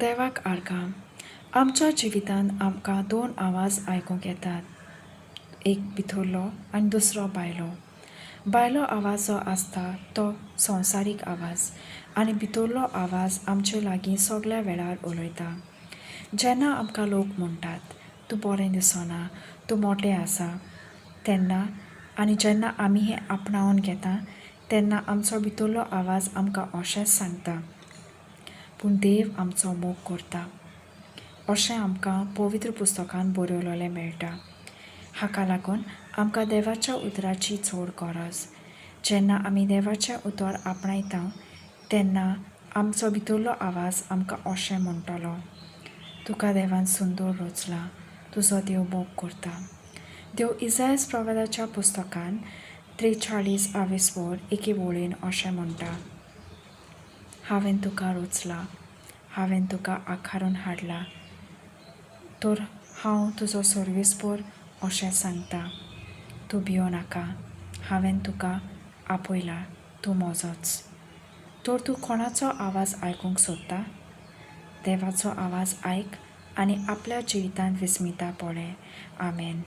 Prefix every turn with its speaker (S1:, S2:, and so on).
S1: देवाक आर्गां. आमच्या जिवितांत आमकां दोन आवाज आयकूंक येतात, एक भितरलो आनी दुसरो भायलो. भायलो आवाज जो आसता तो संवसारीक आवाज आनी भितरलो आवाज आमचे लागीं सगळ्या वेळार उलयता. जेन्ना आमकां लोक म्हणटात तूं बरें दिसना, तूं मोटें आसा तेन्ना आनी जेन्ना आमी हें आपणावन घेता तेन्ना आमचो भितरलो आवाज आमकां अशेंच सांगता, पूण देव आमचो मोग करता. अशें आमकां पवित्र पुस्तकांत बरयलोलें मेळटा. हाका लागून आमकां देवाच्या उतराची चड गरज. जेन्ना आमी देवाचें उतर आपणायता तेन्ना आमचो भितरलो आवाज आमकां अशें म्हणटलो, तुका देवान सुंदर रचला, तुजो देव मोग करता. देव इसायास प्रवादाच्या पुस्तकान 43 एके वळेन अशें म्हणटा, हांवें तुका रचला, हांवें तुका आकारून हाडला, तर हांव तुजो सर्वेस्पर अशें सांगता, तूं भियो नाका, हांवें तुका आपयला, तूं मोजोच. तर तूं कोणाचो आवाज आयकूंक सोदता? देवाचो आवाज आयक आनी आपल्या जिवितांत विस्मिता पळय. आमेन.